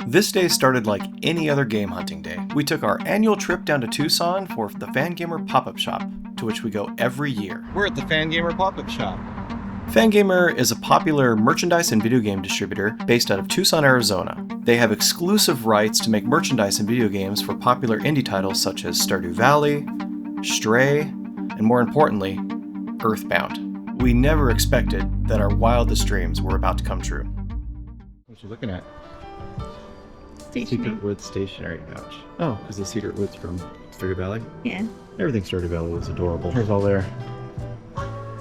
This day started like any other game hunting day. We took our annual trip down to Tucson for the Fangamer pop-up shop, to which we go every year. We're at the Fangamer pop-up shop. Fangamer is a popular merchandise and video game distributor based out of Tucson, Arizona. They have exclusive rights to make merchandise and video games for popular indie titles such as Stardew Valley, Stray, and more importantly, Earthbound. We never expected that our wildest dreams were about to come true. What you looking at? Stationery. Secret Woods stationery pouch. Oh, is the Secret Woods from Stardew Valley? Yeah. Everything Stardew Valley is adorable. Here's all their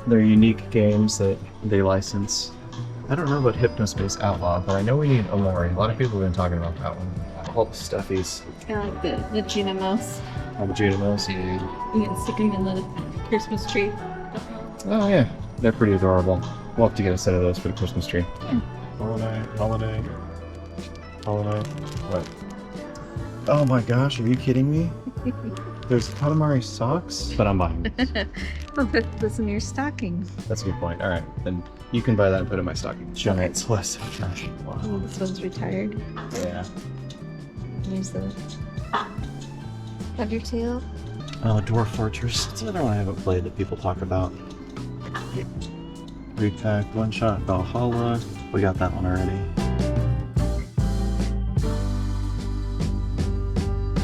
unique games that they license. I don't know about Hypnospace Outlaw, but I know we need Omori. A lot of people have been talking about that one. All the stuffies. I like the Gina mouse. All the Junimos. You can stick them in the Christmas tree. Oh yeah, they're pretty adorable. We'll have to get a set of those for the Christmas tree. Yeah. Holiday. What? Oh my gosh, are you kidding me? There's Katamari socks, but I'm buying this. We'll put this in your stocking. That's a good point. All right, then you can buy that and put it in my stocking. Giant celeste trash. Wow. Oh, this one's retired. Yeah. Here's the Undertale. Oh, Dwarf Fortress. It's another one I haven't played that people talk about. Repack, One Shot, Valhalla. We got that one already.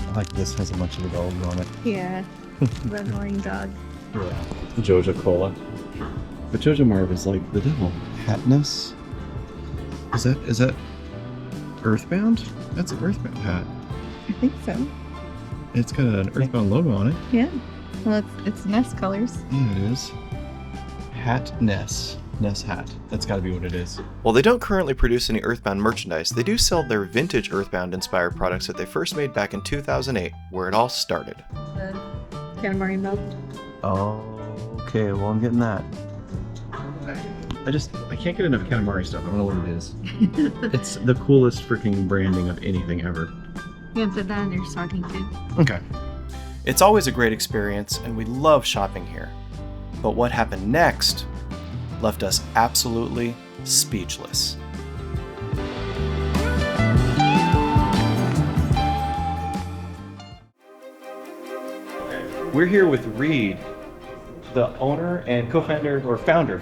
I like this, has a bunch of gold on it. Yeah. Red Roaring Dog. Yeah. Joja Cola. But Joja Marv is like the devil. Hatness? Is that Earthbound? That's an Earthbound hat. I think so. It's got an Earthbound logo on it. Yeah. Well, it's Nest colors. Yeah, it is. Hat Ness. Ness hat. That's gotta be what it is. While they don't currently produce any Earthbound merchandise, they do sell their vintage Earthbound-inspired products that they first made back in 2008, where it all started. The Katamari milk. Oh, okay. Well, I'm getting that. I can't get enough Katamari stuff. I don't know what it is. It's the coolest freaking branding of anything ever. You can put that in your stocking too. Okay. It's always a great experience, and we love shopping here. But what happened next left us absolutely speechless. We're here with Reid, the owner and co-founder, or founder.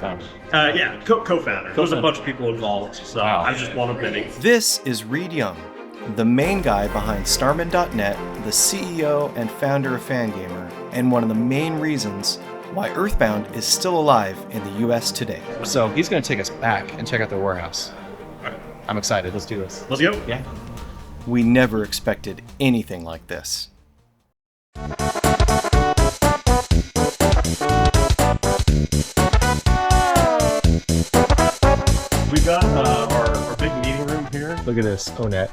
Yeah, co-founder. There's a bunch of people involved, so Wow. I'm just one of many. This is Reid Young, the main guy behind Starman.net, the CEO and founder of Fangamer, and one of the main reasons why Earthbound is still alive in the US today. So he's going to take us back and check out the warehouse. I'm excited. Let's do this. Let's go. Yeah. We never expected anything like this. We've got our big meeting room here. Look at this. Onet.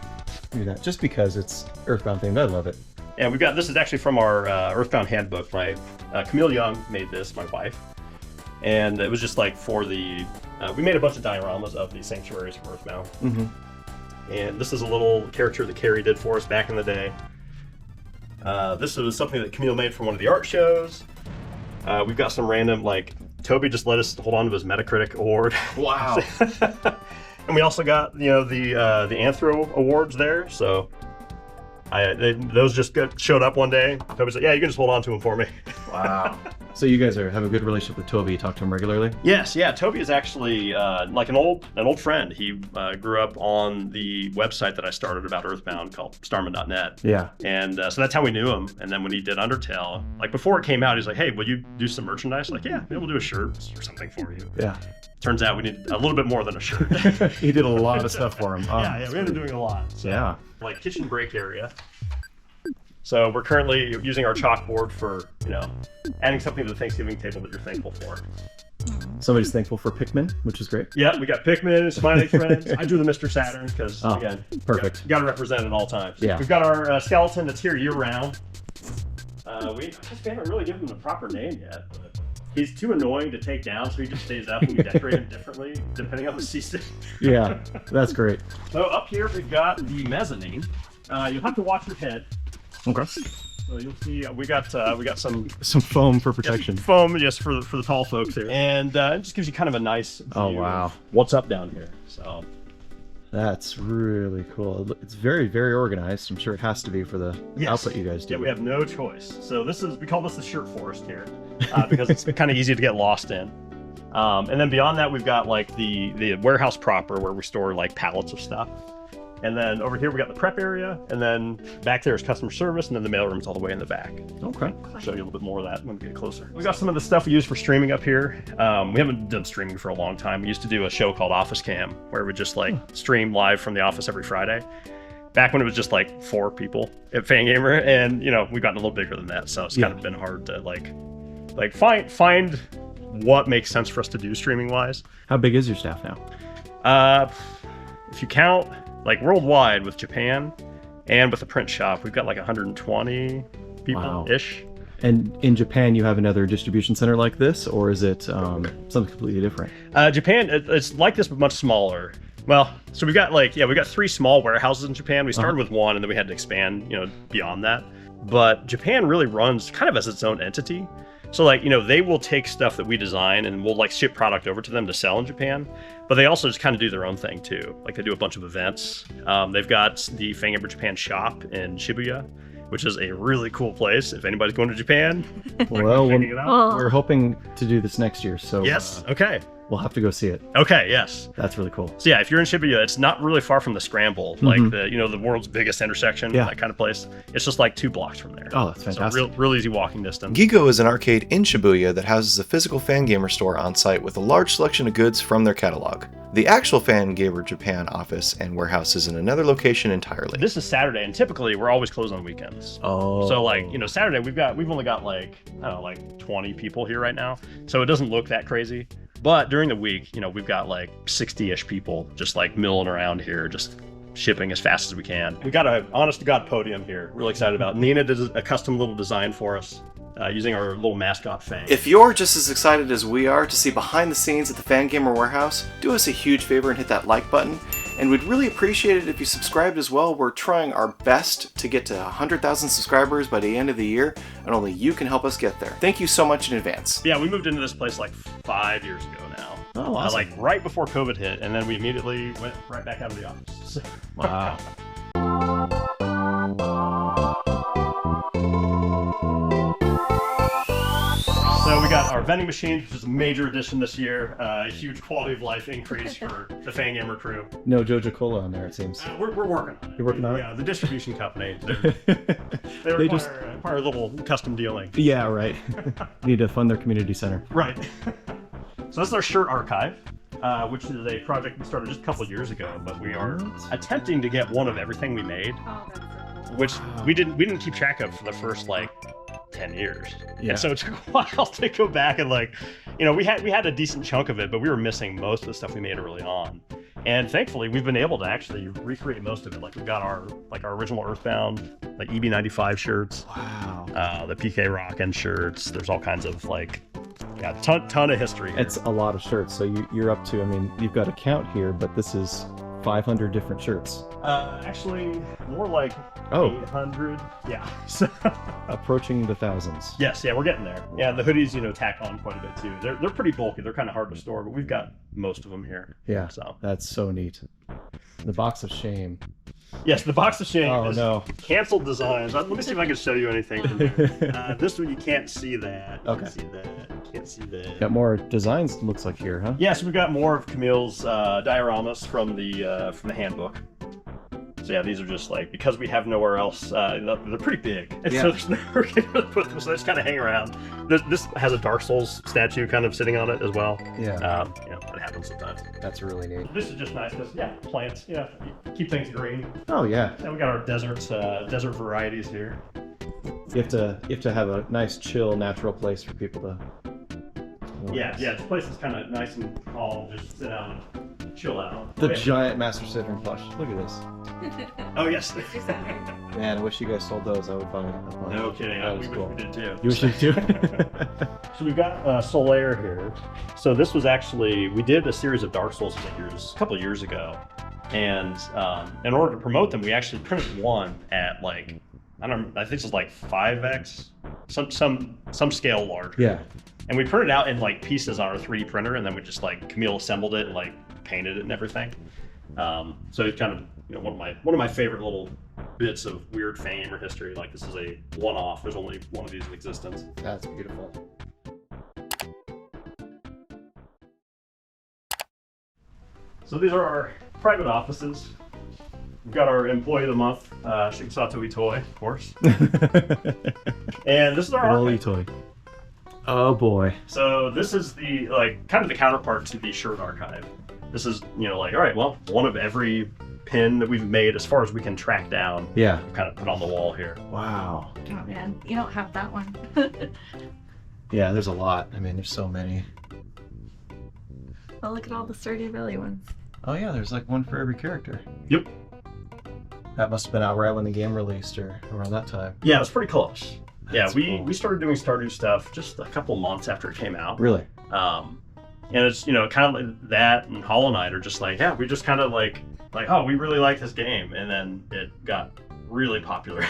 Look at that. Just because it's Earthbound themed, I love it. And we've got, this is actually from our Earthbound handbook. My Camille Young made this, my wife. And it was just like for the, we made a bunch of dioramas of the sanctuaries of Earthbound. Mm-hmm. And this is a little caricature that Carrie did for us back in the day. This was something that Camille made for one of the art shows. We've got some random, like, Toby just let us hold on to his Metacritic award. Wow. And we also got, the Anthro awards there. So those just showed up one day. Toby said, "Yeah, you can just hold on to them for me." Wow. So you guys have a good relationship with Toby. You talk to him regularly? Yes, yeah. Toby is actually like an old friend. He grew up on the website that I started about Earthbound called Starman.net. Yeah. And so that's how we knew him. And then when he did Undertale, like before it came out, he's like, "Hey, will you do some merchandise?" Like, "Yeah, maybe we'll do a shirt or something for you." Yeah. Turns out we need a little bit more than a shirt. He did a lot of stuff for him. Yeah, we ended up doing a lot. So, Yeah. like kitchen break area. So we're currently using our chalkboard for, adding something to the Thanksgiving table that you're thankful for. Somebody's thankful for Pikmin, which is great. Yeah, we got Pikmin, Smiley Friends. I drew the Mr. Saturn because, again, perfect. Got to represent at all times. Yeah. We've got our skeleton that's here year round. We haven't really given him the proper name yet, but he's too annoying to take down, so he just stays up and we decorate him differently depending on the season. Yeah, that's great. So up here we've got the mezzanine. You'll have to watch your head. Okay. So you'll see we got some foam for protection. Foam, yes, for the tall folks here, and it just gives you kind of a nice view Oh wow. of what's up down here. So That's really cool. It's very, very organized. I'm sure it has to be for the output you guys do. Yeah, we have no choice. So we call this the shirt forest here because it's kind of easy to get lost in. And then beyond that, we've got like the warehouse proper where we store like pallets of stuff. And then over here we got the prep area, and then back there is customer service, and then the mailroom's all the way in the back. Okay. I'll show you a little bit more of that when we get closer. We got some of the stuff we use for streaming up here. We haven't done streaming for a long time. We used to do a show called Office Cam, where we just like stream live from the office every Friday. Back when it was just like 4 people at Fangamer, and we've gotten a little bigger than that, so it's kind of been hard to like find what makes sense for us to do streaming wise. How big is your staff now? If you count like worldwide with Japan and with the print shop, we've got like 120 people-ish. Wow. And in Japan, you have another distribution center like this, or is it something completely different? Japan, it's like this, but much smaller. Well, so we got 3 small warehouses in Japan. We started with 1, and then we had to expand, beyond that. But Japan really runs kind of as its own entity. So like, they will take stuff that we design and we'll like ship product over to them to sell in Japan, but they also just kind of do their own thing too. Like they do a bunch of events. They've got the Fangamer Japan shop in Shibuya, which is a really cool place. If anybody's going to Japan, well, we're hoping to do this next year. So yes. Okay. We'll have to go see it. Okay, yes. That's really cool. So yeah, if you're in Shibuya, it's not really far from the Scramble, like the world's biggest intersection, that kind of place. It's just like 2 blocks from there. Oh, that's fantastic. So real easy walking distance. Gigo is an arcade in Shibuya that houses a physical Fangamer store on site with a large selection of goods from their catalog. The actual Fangamer Japan office and warehouse is in another location entirely. This is Saturday, and typically we're always closed on weekends. Oh. So like, Saturday we've only got like 20 people here right now, so it doesn't look that crazy. But during the week, we've got like 60-ish people just like milling around here, just shipping as fast as we can. We got an honest-to-God podium here. Really excited about it. Nina did a custom little design for us using our little mascot Fang. If you're just as excited as we are to see behind the scenes at the Fangamer warehouse, do us a huge favor and hit that like button. And we'd really appreciate it if you subscribed as well. We're trying our best to get to 100,000 subscribers by the end of the year, and only you can help us get there. Thank you so much in advance. Yeah, we moved into this place like 5 years ago now. Oh, awesome. Like right before COVID hit, and then we immediately went right back out of the office. So. Wow. So we got our vending machine, which is a major addition this year. A huge quality of life increase for the Fangamer crew. No Joja Cola on there, it seems. We're working on it. You're working on it? Yeah, the distribution company. They require a little custom dealing. Yeah, right. Need to fund their community center. Right. So this is our shirt archive, which is a project we started just a couple of years ago, but we are attempting to get one of everything we made, which we didn't keep track of for the first like 10 years. Yeah. And so it took a while to go back and like, we had a decent chunk of it, but we were missing most of the stuff we made early on. And thankfully, we've been able to actually recreate most of it. Like we've got our original Earthbound, like EB95 shirts. Wow. The PK Rockin' shirts. There's all kinds of like, ton of history here. It's a lot of shirts. So you're up to, you've got a count here, but this is 500 different shirts. Actually, more like 800. Yeah. So approaching the thousands. Yes, yeah, we're getting there. Yeah, the hoodies, tack on quite a bit too. They're pretty bulky. They're kind of hard to store, but we've got most of them here. Yeah. So that's so neat. The box of shame. Yes, the box of shame. Oh no. Canceled designs. Let me see if I can show you anything from there. This one you can't see that. Okay. Can't see that. Got more designs. Looks like here, huh? Yes, we've got more of Camille's dioramas from the handbook. So yeah, these are just like, because we have nowhere else, they're pretty big. And so there's nowhere to put them, so they just kind of hang around. This has a Dark Souls statue kind of sitting on it as well. Yeah. It happens sometimes. That's really neat. This is just nice because, plants, you keep things green. Oh yeah. And we got our desert varieties here. You have to have a nice, chill, natural place for people to. Yeah, this place is kind of nice and calm, just sit down and chill out. The giant Master Center and Plush. Look at this. Oh yes. Man, I wish you guys sold those. I would buy it. No kidding. That was we cool. wish we did too. You wish you too. So we've got Solaire here. So this was actually, we did a series of Dark Souls figures a couple of years ago, and in order to promote them, we actually printed one at like, I think it was like 5x, some scale larger. Yeah. And we printed it out in like pieces on our 3D printer, and then we just like Camille assembled it and like painted it and everything. So it's kind of one of my favorite little bits of weird Fangamer history. Like this is a one-off. There's only one of these in existence. That's beautiful. So these are our private offices. We've got our employee of the month, Shigesato Itoi, of course. And this is our archive. toy. Oh boy. So this is the kind of the counterpart to the shirt archive. This is all right, well, one of every pin that we've made as far as we can track down. Yeah. Kind of put on the wall here. Wow. Oh man, you don't have that one. Yeah, there's a lot. I mean, there's so many. Well, look at all the Stardew Valley ones. Oh yeah, there's like one for every character. Yep. That must have been out right when the game released or around that time. Yeah, it was pretty close. That's we cool. started doing Stardew stuff just a couple months after it came out. Really? And it's kind of like that and Hollow Knight are just like, yeah, we just kind of like oh, we really like this game, and then it got really popular.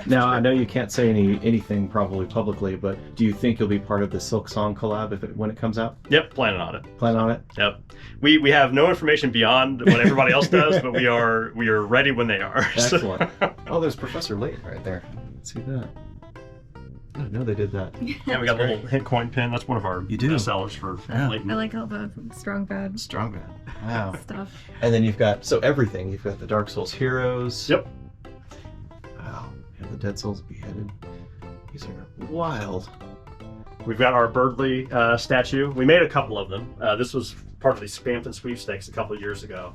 Now I know you can't say anything probably publicly, but do you think you'll be part of the Silk Song collab when it comes out? Yep, planning on it. Plan on it? Yep. We have no information beyond what everybody else does, but we are ready when they are. Excellent. Oh, there's Professor Layton right there. Let's see that. I didn't know they did that. Yeah, we got a little hit coin pin. That's one of our best sellers for Layton. I like all the strong bad Strong man. Wow. stuff. And then you've got everything. You've got the Dark Souls heroes. Yep. Wow. Yeah, the Dead Souls beheaded. These are wild. We've got our Birdley statue. We made a couple of them. This was part of the Spampton sweepstakes a couple of years ago.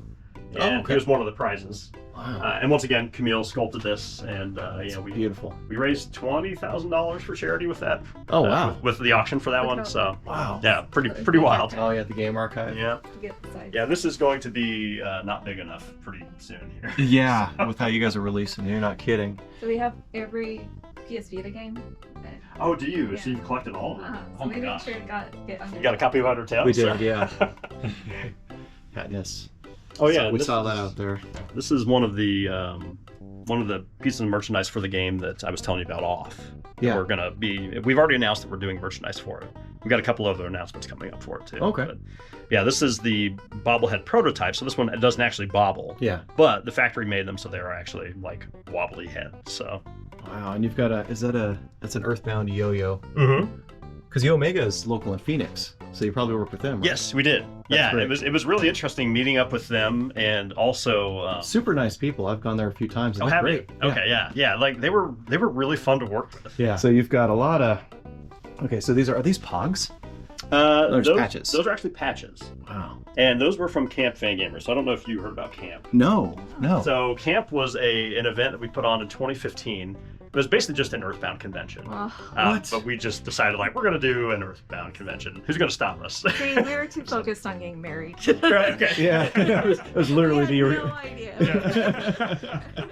And he was one of the prizes. Wow. And once again, Camille sculpted this, and we Beautiful. We raised $20,000 for charity with that. Oh wow. With the auction for that one. So Wow. yeah, pretty wild. Oh yeah, the game archive. Yeah. Get the size. Yeah, this is going to be not big enough pretty soon here. Yeah, with how you guys are releasing, you're not kidding. So we have every PS Vita game. Oh, do you? Yeah. So you've collected all of them? So Oh my we made gosh. sure it get under. You got a copy of Undertale? We did, yeah. Yes. Oh yeah, we this saw is- that out there. This is one of the pieces of merchandise for the game that I was telling you about off. Yeah. We've already announced that we're doing merchandise for it. We've got a couple other announcements coming up for it too. Okay. But, yeah, this is the bobblehead prototype. So this one doesn't actually bobble. Yeah. But the factory made them so they are actually like wobbly heads. So. Wow, and you've got that's an Earthbound yo-yo. Mm-hmm. Because Yo Omega is local in Phoenix, so you probably work with them, right? Yes, we did. Yeah, great. it was really interesting meeting up with them, and also Super nice people. I've gone there a few times. And oh, they're have great. you? Okay, yeah. Like they were really fun to work with. Yeah. So you've got a lot of. Okay, so are these Pogs? There's patches. Those are actually patches, Wow. and those were from Camp Fangamer. So I don't know if you heard about Camp. No. So Camp was an event that we put on in 2015. It was basically just an Earthbound convention. What? But we just decided we're going to do an Earthbound convention. Who's going to stop us? See, we were too focused on getting married. Right, okay. Yeah, it was literally We had no idea.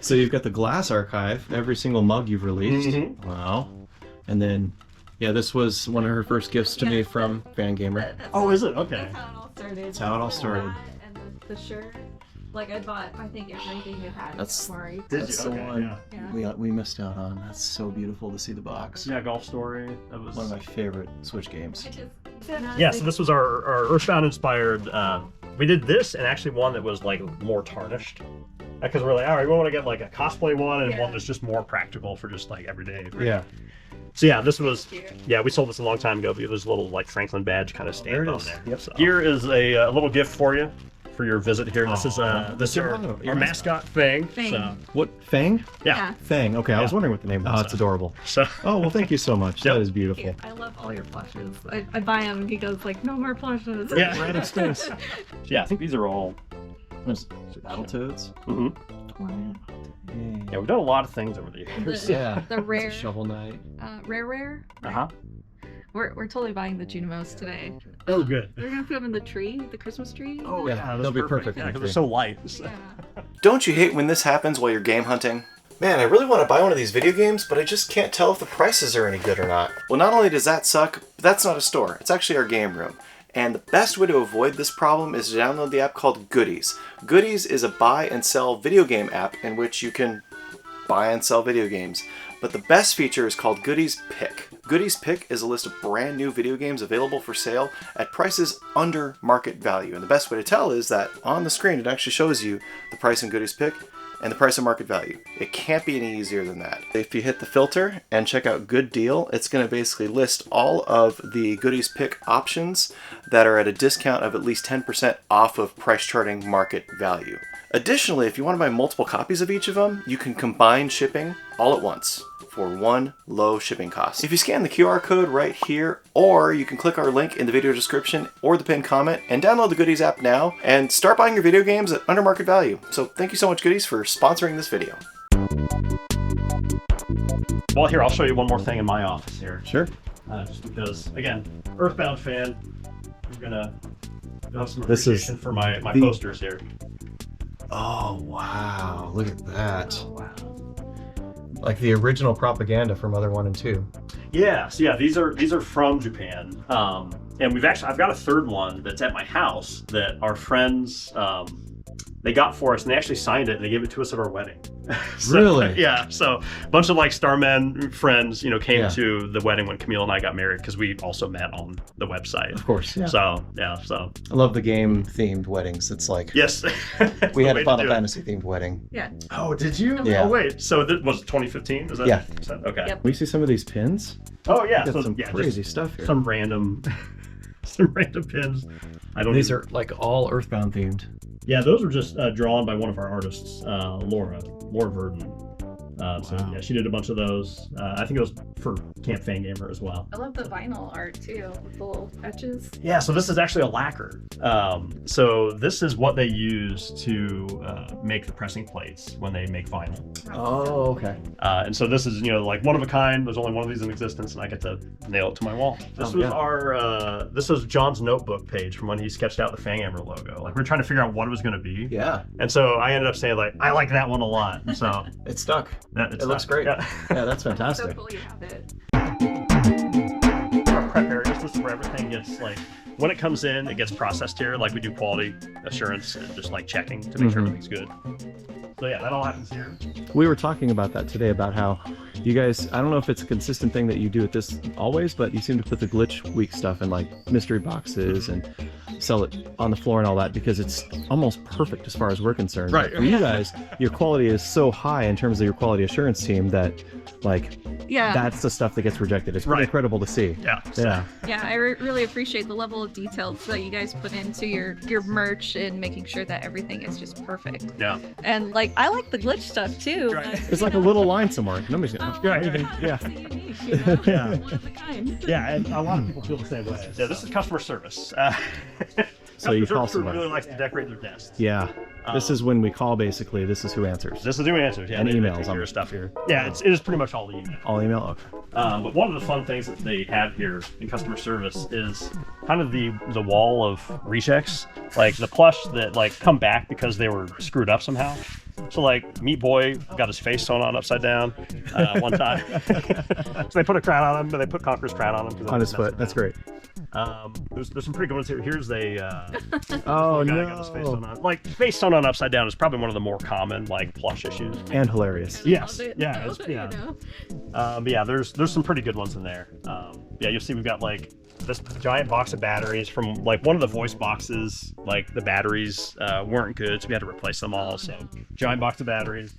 So you've got the Glass Archive, every single mug you've released. Mhm. Wow. And then, yeah, this was one of her first gifts to me from Fangamer. Oh, is it? Okay. That's how it all started. That's how it all started. That and the shirt. Like I bought, I think everything you had. That's- Maury. Did That's you? the Okay, one yeah. we missed out on. That's so beautiful to see the box. Yeah, Golf Story. That was One of my favorite Switch games. Which is Yeah, so this was our Earthbound inspired. We did this and actually one that was more tarnished. Because we're all right, we want to get a cosplay one and one that's just more practical for just everyday. Yeah. So yeah, this was we sold this a long time ago. But it was a little Franklin badge kind of there stamped it on is. there. Yep. So here is a little gift for you for your visit here. This is your our mascot Fang. Fang. So, What? Fang? yeah. Fang. Okay, I was wondering what the name was. Oh, it's adorable. So Oh, well, thank you so much. Yep. That is beautiful. cute. I love all your plushes. I buy them and he goes no more plushes. yeah, Right upstairs. yeah. I think these are all. There's Battletoads. Mhm. Yeah, we've done a lot of things over the years. Yeah. The rare, It's a Shovel Knight. rare. Uh huh. We're totally buying the Junimos today. Oh, good. We're gonna put them in the tree, the Christmas tree. Oh Yeah, yeah, they'll be perfect Yeah, in the because tree. they're so light. Yeah. Don't you hate when this happens while you're game hunting? Man, I really want to buy one of these video games, but I just can't tell if the prices are any good or not. Well, not only does that suck, but that's not a store. It's actually our game room. And the best way to avoid this problem is to download the app called Goodies. Goodies is a buy and sell video game app in which you can buy and sell video games. But the best feature is called Goodies Pick. Goodies Pick is a list of brand new video games available for sale at prices under market value. And the best way to tell is that on the screen it actually shows you the price in Goodies Pick and the price of market value. It can't be any easier than that. If you hit the filter and check out Good Deal, it's going to basically list all of the Goodies Pick options that are at a discount of at least 10% off of price charting market value. Additionally, if you want to buy multiple copies of each of them, you can combine shipping all at once for one low shipping cost. If you scan the QR code right here, or you can click our link in the video description or the pinned comment and download the Goodies app now and start buying your video games at under market value. So thank you so much, Goodies, for sponsoring this video. Well, here, I'll show you one more thing in my office here. Sure. Just because, again, Earthbound fan, we're gonna have some This is appreciation for my posters here. Oh, wow. Look at that. Oh, wow. Like the original propaganda from Mother 1 and 2. Yeah, so yeah, these are from Japan. And I've got a third one that's at my house that our friends, they got for us, and they actually signed it and they gave it to us at our wedding. So, Really? Yeah. So a bunch of like Starman friends, came Yeah. to the wedding when Camille and I got married, because we also met on the website. Of course, yeah. So yeah. So I love the game themed weddings. It's like, yes. we had a Final Fantasy. Fantasy themed wedding. Yeah. Oh, did you? Yeah. Oh wait. So this was 2015? Is that? Yeah. Okay. Yep. We see some of these pins. Oh yeah. Got So some yeah, crazy just stuff here. some random pins. I don't. These even- are like all Earthbound themed. Yeah, those were just drawn by one of our artists, Laura Verdon. So Wow. yeah, she did a bunch of those. I think it was for Camp Fangamer as well. I love the vinyl art too, with the little etches. Yeah, so this is actually a lacquer. So this is what they use to make the pressing plates when they make vinyl. Oh, okay. And so this is, like one of a kind. There's only one of these in existence, and I get to nail it to my wall. This was this was John's notebook page from when he sketched out the Fangamer logo. Like, we were trying to figure out what it was going to be. Yeah. And so I ended up saying, like, I like that one a lot. And so It stuck. it looks great. Yeah. Yeah, that's So fantastic. cool you have it. Our prep area, this is where everything gets, like, when it comes in, it gets processed here. Like, we do quality assurance and just like checking to make sure everything's good. So yeah, that all happens here. We were talking about that today, about how you guys, I don't know if it's a consistent thing that you do at this always, but you seem to put the Glitch Week stuff in like mystery boxes and sell it on the floor and all that, because it's almost perfect as far as we're concerned. Right. For you guys, your quality is so high in terms of your quality assurance team that like Yeah. that's the stuff that gets rejected. It's pretty Right. incredible to see. Yeah. Yeah. Yeah, I really appreciate the level of detail that you guys put into your merch and making sure that everything is just perfect. Yeah. And like, I like the glitch stuff too. Right. but, There's like a you know, little line somewhere. Nobody's gonna. Right, even- yeah. it's unique, you know? Yeah. One of a kind. Yeah, and a lot of people feel the same way. Yeah, this is customer service. So you Customer call service who someone. really likes to decorate their desks. Yeah. This is when we call, basically. This is who answers. This is who answers. Yeah, And they emails, take I'm your stuff here. Yeah, it is pretty much all the email. All email? Okay. But one of the fun things that they have here in customer service is kind of the wall of rechecks, like the plush that like come back because they were screwed up somehow. So like Meat Boy got his face sewn on upside down one time. So they put a crown on him, but they put Conqueror's crown on him. On his foot. That's great. There's some pretty good ones here. Here's a Oh, guy that got his face sewn no. on. Like face sewn on upside down is probably one of the more common like plush issues. And hilarious. Yes. Love it, Yeah. love it, Yeah. you know? But yeah, there's some pretty good ones in there. Yeah, you'll see we've got like this giant box of batteries from like one of the voice boxes. Like the batteries weren't good, so we had to replace them all. So giant box of batteries.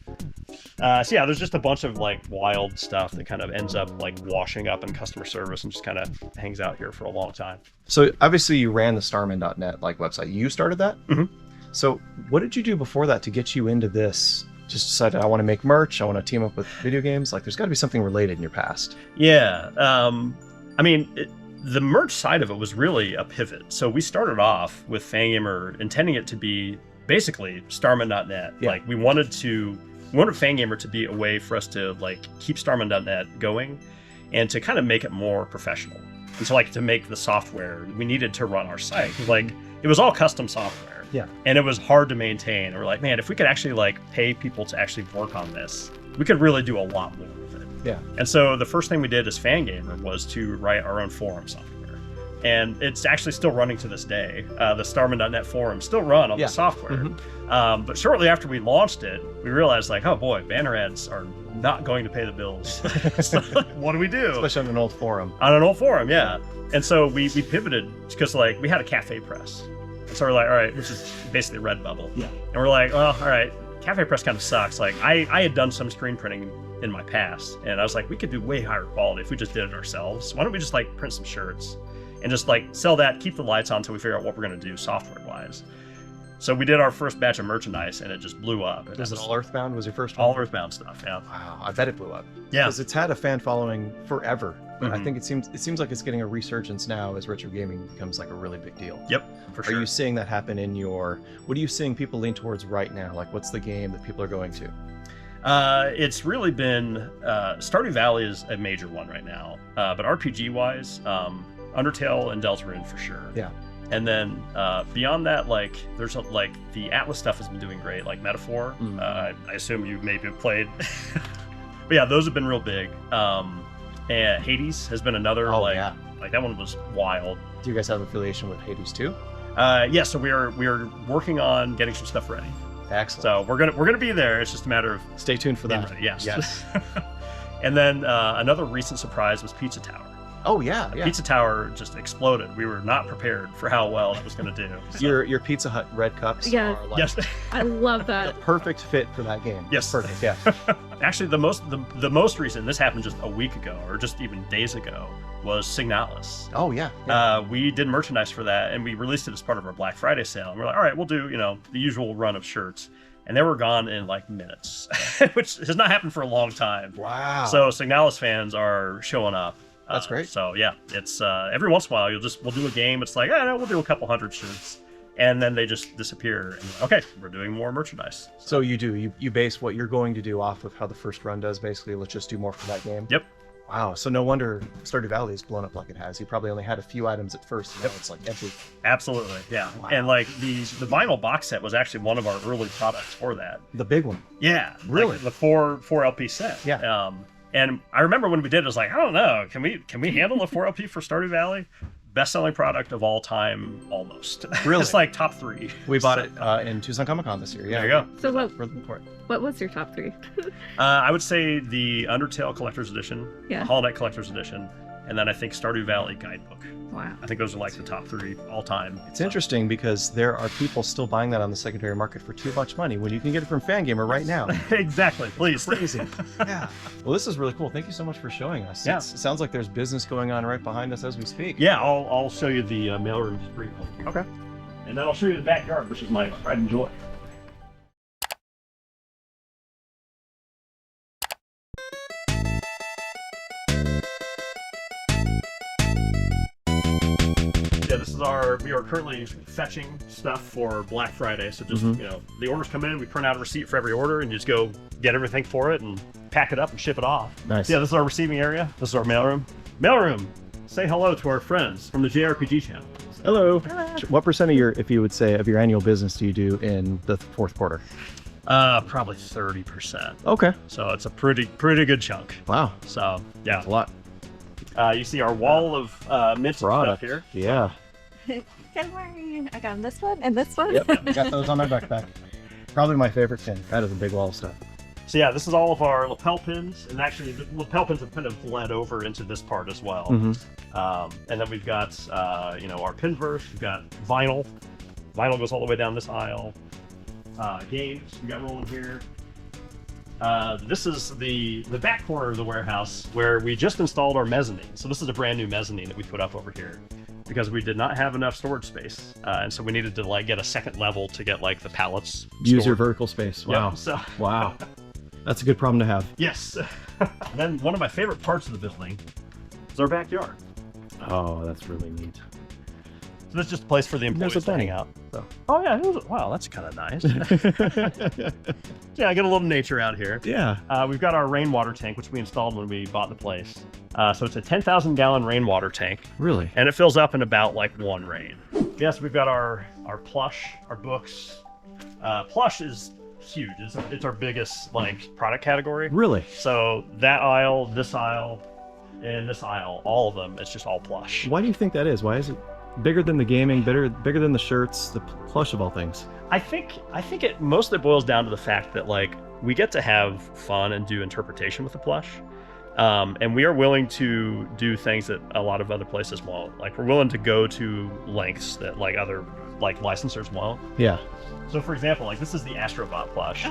So yeah, there's just a bunch of like wild stuff that kind of ends up like washing up in customer service and just kind of hangs out here for a long time. So obviously you ran the starman.net like website. You started that? Mhm. So what did you do before that to get you into this? Just decided I want to make merch. I want to team up with video games. Like there's got to be something related in your past. Yeah. I mean, the merch side of it was really a pivot. So we started off with Fangamer intending it to be basically Starman.net. Yeah. Like we wanted Fangamer to be a way for us to like keep Starman.net going and to kind of make it more professional. And so like to make the software, we needed to run our site. Like it was all custom software. Yeah. And it was hard to maintain. And we're like, man, if we could actually like pay people to actually work on this, we could really do a lot more with it. Yeah. And so the first thing we did as Fangamer was to write our own forum software. and it's actually still running to this day. The Starman.net forum still run on the software. But shortly after we launched it, we realized like, oh boy, banner ads are not going to pay the bills. So, what do we do? Especially on an old forum. On an old forum, yeah. And so we pivoted because like we had a cafe press. And so we're like, all right, which is basically Redbubble. Yeah. And we're like, well, all right, cafe press kind of sucks. Like I had done some screen printing in my past, and I was like, we could do way higher quality if we just did it ourselves. Why don't we just like print some shirts and just like sell that, keep the lights on until we figure out what we're going to do software wise. So we did our first batch of merchandise, and it just blew up. Was it all Earthbound? Was your first one? All Earthbound stuff, yeah. Wow, I bet it blew up. Yeah. Because it's had a fan following forever. But I think it seems like it's getting a resurgence now as retro gaming becomes like a really big deal. Yep, for sure. Are you seeing that happen in what are you seeing people lean towards right now? Like, what's the game that people are going to? It's really been, Stardew Valley is a major one right now. But RPG-wise, Undertale and Deltarune for sure. Yeah. And then beyond that, like there's like the Atlas stuff has been doing great, like Metaphor. I assume you maybe have played. But yeah, those have been real big. And Hades has been another like that one was wild. Do you guys have affiliation with Hades too? Yeah, so we are working on getting some stuff ready. Excellent. So we're gonna be there. It's just a matter of stay tuned for that. Ready. Yes. And then another recent surprise was Pizza Tower. Oh yeah. Pizza Tower just exploded. We were not prepared for how well it was going to do. So. Your Pizza Hut red cups are like yes. I love that. the perfect fit for that game. Yes. Perfect. Yeah. Actually, the most recent, this happened just a week ago, or just even days ago, was Signalis. Oh yeah. We did merchandise for that, and we released it as part of our Black Friday sale. And we're like, all right, we'll do the usual run of shirts. And they were gone in like minutes, which has not happened for a long time. Wow. So Signalis fans are showing up. That's great. So yeah, it's every once in a while we'll do a game. It's like, no, we'll do a couple hundred shirts, and then they just disappear. And okay, we're doing more merchandise. So you base what you're going to do off of how the first run does. Basically, let's just do more for that game. Yep. Wow. So no wonder Stardew Valley has blown up like it has. You probably only had a few items at first. Now it's like every. Absolutely. Yeah. Wow. And like the vinyl box set was actually one of our early products for that. The big one. Yeah. Really. Like the four LP set. Yeah. And I remember when we did it, I was like, I don't know, can we handle a 4LP for Stardew Valley? Best-selling product of all time, almost. Really? It's like top 3. We bought it in Tucson Comic-Con this year. Yeah. There you go. So what was your top 3? I would say the Undertale Collector's Edition, yeah. Hollow Knight Collector's Edition, and then I think Stardew Valley Guidebook. Wow. I think those are like the top 3 all time. It's interesting because there are people still buying that on the secondary market for too much money when you can get it from Fangamer right now. Exactly. Please. Crazy. Yeah. Well, this is really cool. Thank you so much for showing us. Yeah. It sounds like there's business going on right behind us as we speak. Yeah, I'll show you the mailroom just briefly. Okay. And then I'll show you the backyard, which is my pride and joy. Yeah, we are currently fetching stuff for Black Friday. So just, the orders come in, we print out a receipt for every order and you just go get everything for it and pack it up and ship it off. Nice. So yeah, this is our receiving area. This is our mailroom. Mailroom, say hello to our friends from the JRPG channel. Hello. What percent of your annual business do you do in the fourth quarter? Probably 30%. Okay. So it's a pretty good chunk. Wow. So yeah. That's a lot. You see our wall of mint stuff here. Yeah. Don't worry, I got this one and this one. Yep, I got those on my backpack. Probably my favorite thing. That is a big wall of stuff. So yeah, this is all of our lapel pins, and actually the lapel pins have kind of bled over into this part as well. And then we've got our pin verse. We've got vinyl. Vinyl goes all the way down this aisle. Games we got rolling here. This is the back corner of the warehouse where we just installed our mezzanine. So this is a brand new mezzanine that we put up over here because we did not have enough storage space, and so we needed to like get a second level to get like the pallets. Use your vertical space. Wow. Yep, so wow. That's a good problem to have. Yes. And then one of my favorite parts of the building is our backyard. Oh, that's really neat. So that's just a place for the employees to hang out. So. Oh yeah, wow, that's kind of nice. Yeah, I get a little nature out here. Yeah. We've got our rainwater tank, which we installed when we bought the place. So it's a 10,000 gallon rainwater tank. Really? And it fills up in about like one rain. Yes, we've got our plush, our books. Plush is huge. It's our biggest like product category. Really? So that aisle, this aisle, in this aisle, all of them, it's just all plush. Why do you think that is? Why is it bigger than the gaming, bigger than the shirts, the plush of all things? I think it mostly boils down to the fact that like we get to have fun and do interpretation with the plush. And we are willing to do things that a lot of other places won't. Like we're willing to go to lengths that like other like licensors won't. Yeah. So for example, like this is the Astrobot plush.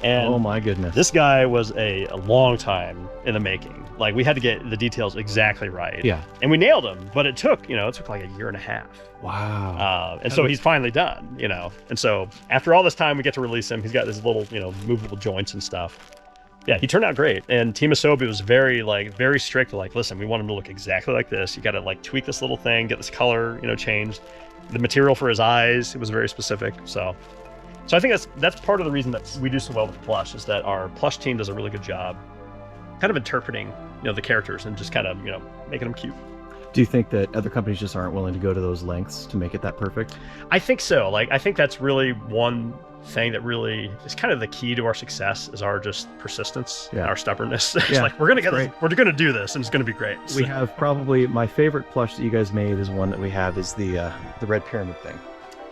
And oh my goodness. This guy was a long time in the making. Like we had to get the details exactly right. Yeah. And we nailed him, but it took like a year and a half. Wow. And so he's finally done, And so after all this time, we get to release him. He's got his little, movable joints and stuff. Yeah, he turned out great. And Team Asobi was very strict. Like, listen, we want him to look exactly like this. You got to like tweak this little thing, get this color, changed. The material for his eyes, it was very specific. So I think that's part of the reason that we do so well with plush is that our plush team does a really good job kind of interpreting, the characters and just kind of, making them cute. Do you think that other companies just aren't willing to go to those lengths to make it that perfect? I think so. Like, I think that's really one thing that really is kind of the key to our success is our just persistence, and our stubbornness. It's like, we're going to get this, we're going to do this and it's going to be great. We have probably my favorite plush that you guys made is one that we have is the red pyramid thing.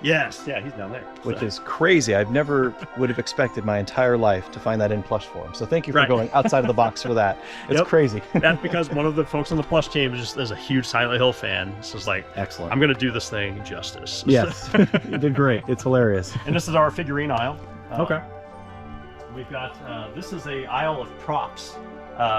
Yes, yeah, he's down there. Which is crazy. I've never would have expected my entire life to find that in plush form. So thank you for going outside of the box for that. It's crazy. That's because one of the folks on the plush team is a huge Silent Hill fan. So it's like, excellent. I'm going to do this thing justice. Yes, you did great. It's hilarious. And this is our figurine aisle. Okay. We've got, this is a aisle of props.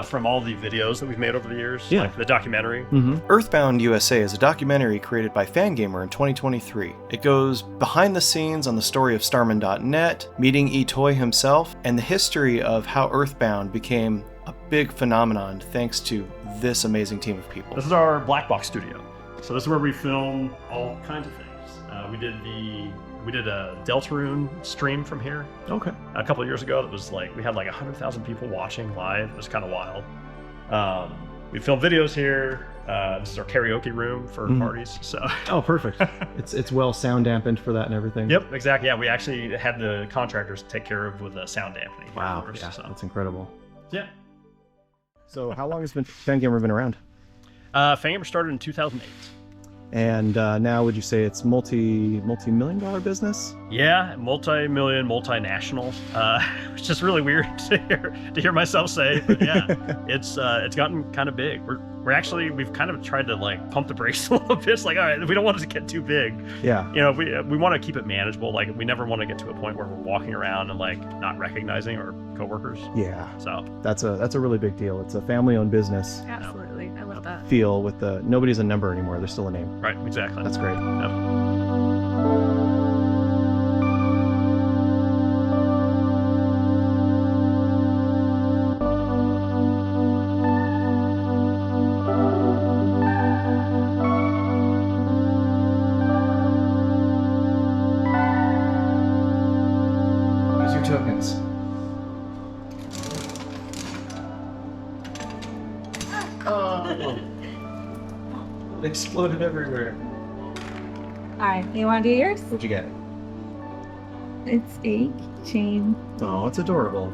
From all the videos that we've made over the years, like the documentary. Earthbound USA is a documentary created by Fangamer in 2023. It goes behind the scenes on the story of Starman.net, meeting Itoy himself, and the history of how Earthbound became a big phenomenon thanks to this amazing team of people. This is our black box studio. So this is where we film all kinds of things. We did a Deltarune stream from here. Okay. A couple of years ago. That was like we had like 100,000 people watching live. It was kind of wild. We filmed videos here. This is our karaoke room for parties. So. Oh, perfect. It's well sound dampened for that and everything. Yep, exactly. Yeah, we actually had the contractors take care of with the sound dampening. Wow. Yeah, that's incredible. Yeah. So how long has Fangamer been around? Fangamer started in 2008. And now would you say it's multi-million-dollar business? Yeah, multi-million, multinational, which is really weird to hear myself say, but yeah, it's gotten kind of big. We've kind of tried to like pump the brakes a little bit. It's like, all right, we don't want it to get too big. Yeah. We want to keep it manageable. Like we never want to get to a point where we're walking around and like not recognizing our coworkers. Yeah. So that's a really big deal. It's a family-owned business. Absolutely, I love that. Feel with nobody's a number anymore. They're still a name. Right. Exactly. That's great. Yep. Tokens. Oh, it exploded everywhere. Alright, you want to do yours? What'd you get? It's a chain. Oh, it's adorable.